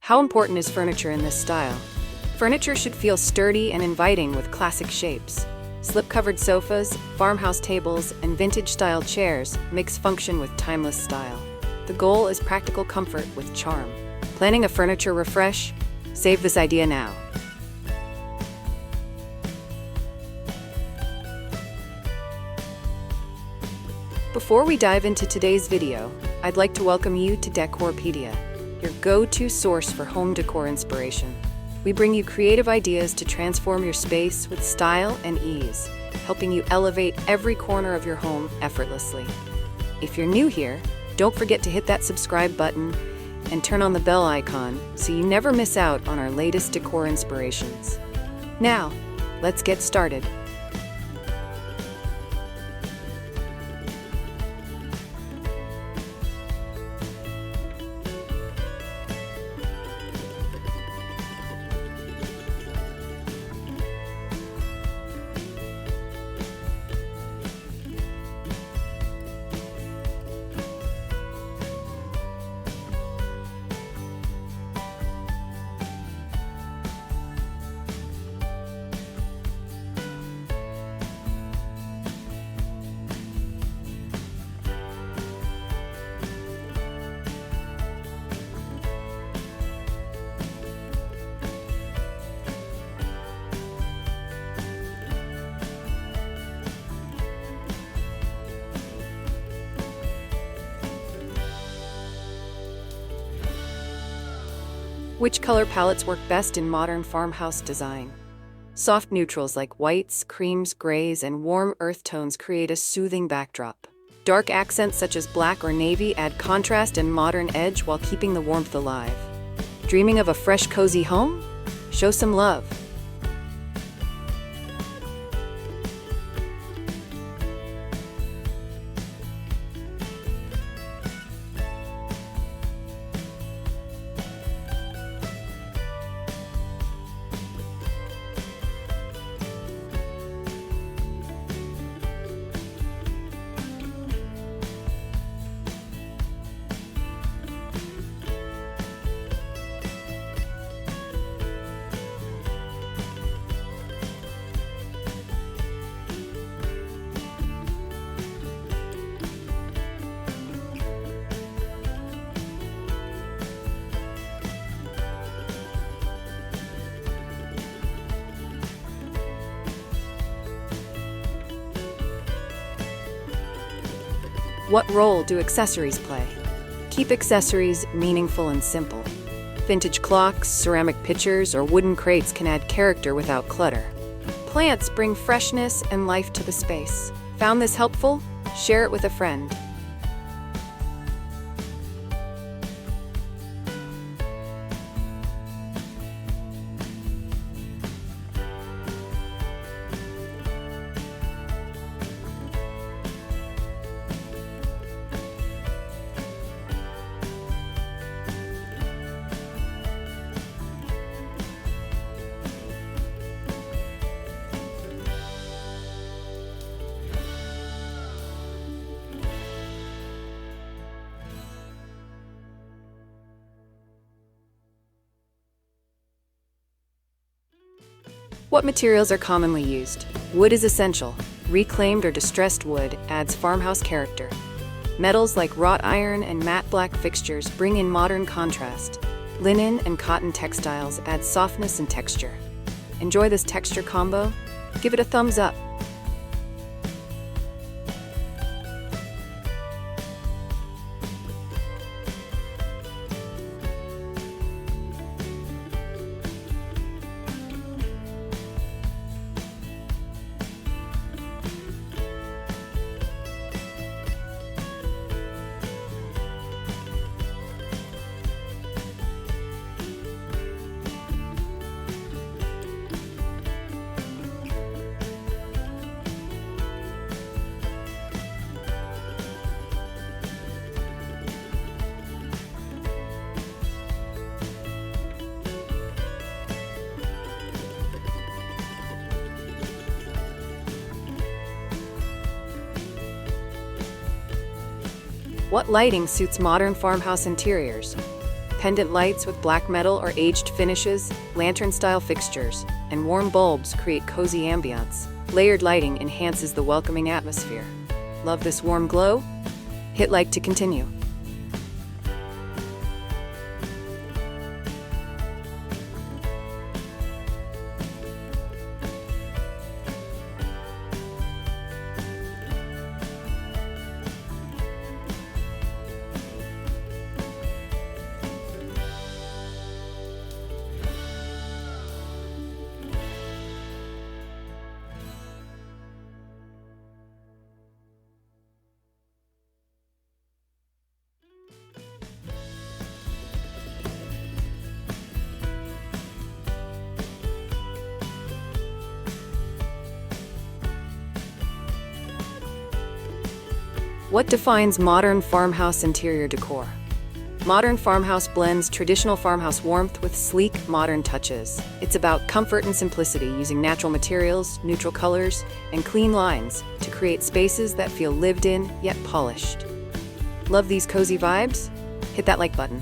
How important is furniture in this style? Furniture should feel sturdy and inviting with classic shapes. Slip-covered sofas, farmhouse tables, and vintage-style chairs mix function with timeless style. The goal is practical comfort with charm. Planning a furniture refresh? Save this idea now. Before we dive into today's video, I'd like to welcome you to Decorpediya, your go-to source for home decor inspiration. We bring you creative ideas to transform your space with style and ease, helping you elevate every corner of your home effortlessly. If you're new here, don't forget to hit that subscribe button and turn on the bell icon so you never miss out on our latest decor inspirations. Now, let's get started. Which color palettes work best in modern farmhouse design? Soft neutrals like whites, creams, grays, and warm earth tones create a soothing backdrop. Dark accents such as black or navy add contrast and modern edge while keeping the warmth alive. Dreaming of a fresh, cozy home? Show some love. What role do accessories play? Keep accessories meaningful and simple. Vintage clocks, ceramic pitchers, or wooden crates can add character without clutter. Plants bring freshness and life to the space. Found this helpful? Share it with a friend. What materials are commonly used? Wood is essential. Reclaimed or distressed wood adds farmhouse character. Metals like wrought iron and matte black fixtures bring in modern contrast. Linen and cotton textiles add softness and texture. Enjoy this texture combo? Give it a thumbs up. What lighting suits modern farmhouse interiors? Pendant lights with black metal or aged finishes, lantern-style fixtures, and warm bulbs create cozy ambiance. Layered lighting enhances the welcoming atmosphere. Love this warm glow? Hit like to continue. What defines modern farmhouse interior decor? Modern farmhouse blends traditional farmhouse warmth with sleek, modern touches. It's about comfort and simplicity, using natural materials, neutral colors, and clean lines to create spaces that feel lived in, yet polished. Love these cozy vibes? Hit that like button.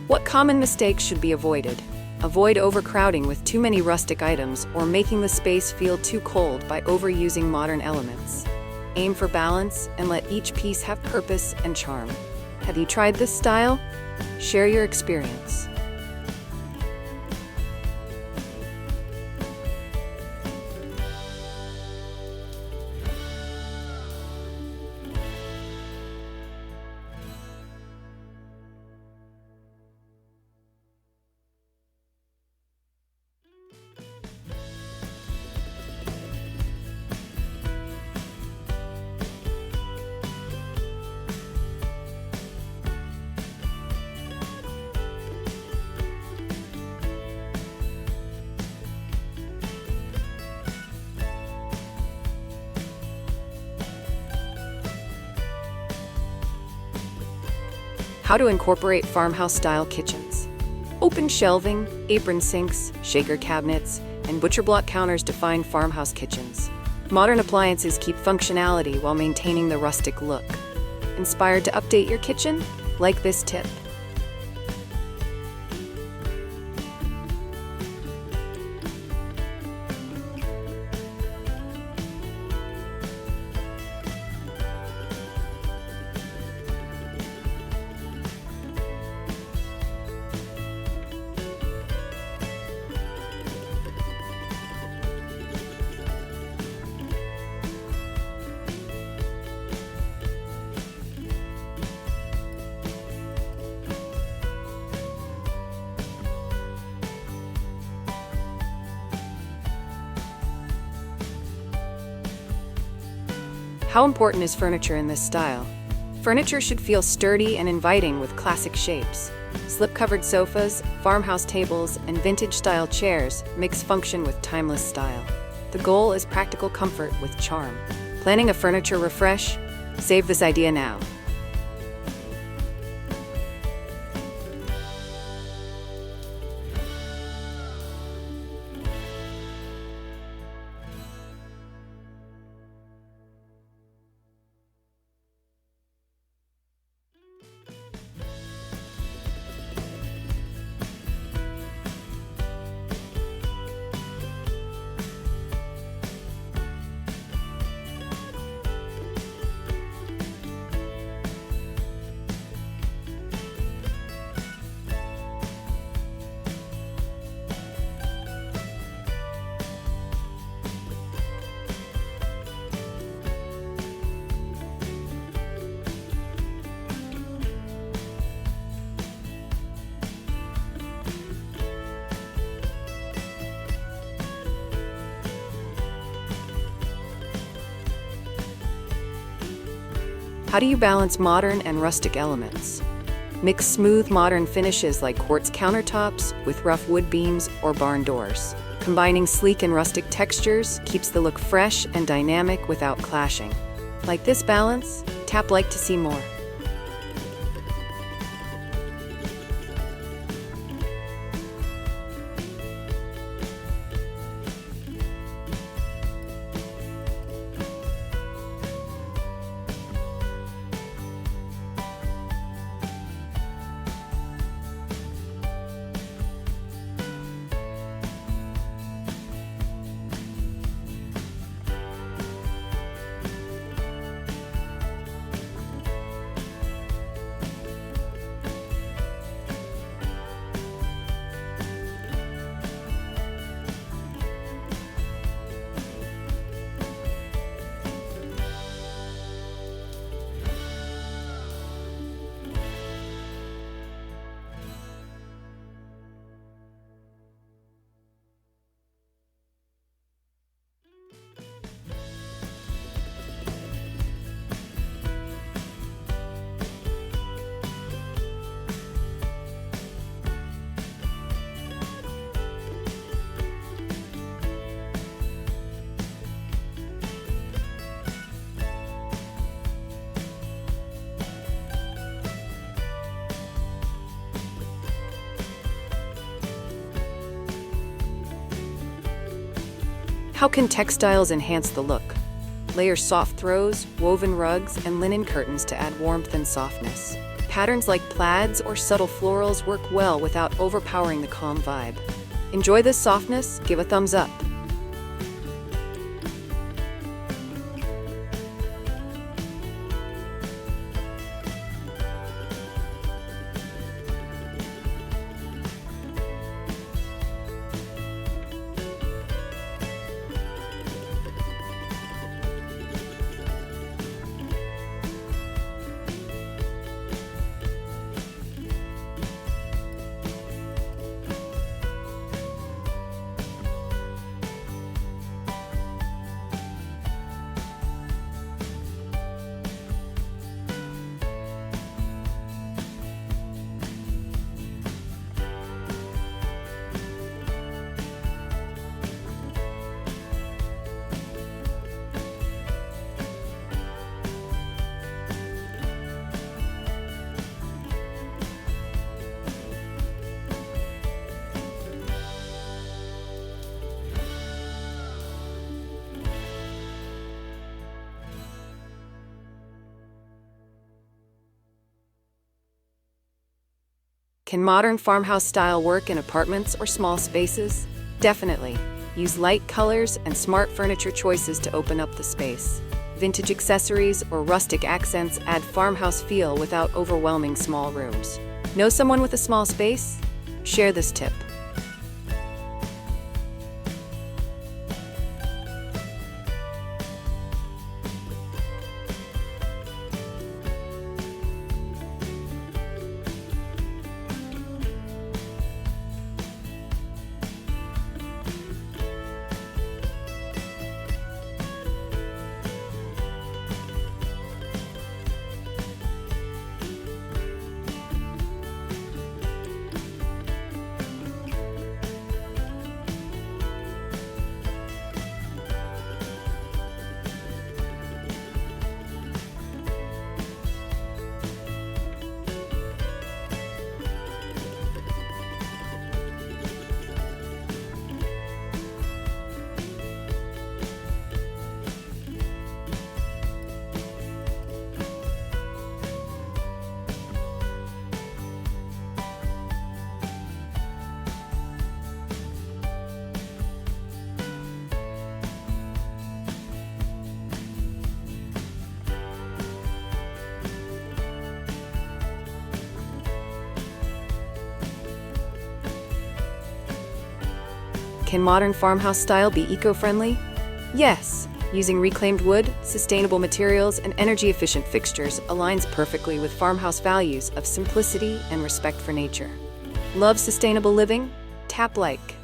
What common mistakes should be avoided? Avoid overcrowding with too many rustic items or making the space feel too cold by overusing modern elements. Aim for balance and let each piece have purpose and charm. Have you tried this style? Share your experience. How to incorporate farmhouse-style kitchens. Open shelving, apron sinks, shaker cabinets, and butcher block counters define farmhouse kitchens. Modern appliances keep functionality while maintaining the rustic look. Inspired to update your kitchen? Like this tip. How important is furniture in this style? Furniture should feel sturdy and inviting with classic shapes. Slip-covered sofas, farmhouse tables, and vintage-style chairs mix function with timeless style. The goal is practical comfort with charm. Planning a furniture refresh? Save this idea now. How do you balance modern and rustic elements? Mix smooth modern finishes like quartz countertops with rough wood beams or barn doors. Combining sleek and rustic textures keeps the look fresh and dynamic without clashing. Like this balance? Tap like to see more. How can textiles enhance the look? Layer soft throws, woven rugs, and linen curtains to add warmth and softness. Patterns like plaids or subtle florals work well without overpowering the calm vibe. Enjoy this softness? Give a thumbs up. Can modern farmhouse style work in apartments or small spaces? Definitely. Use light colors and smart furniture choices to open up the space. Vintage accessories or rustic accents add farmhouse feel without overwhelming small rooms. Know someone with a small space? Share this tip. Can modern farmhouse style be eco-friendly? Yes. Using reclaimed wood, sustainable materials, and energy-efficient fixtures aligns perfectly with farmhouse values of simplicity and respect for nature. Love sustainable living? Tap like.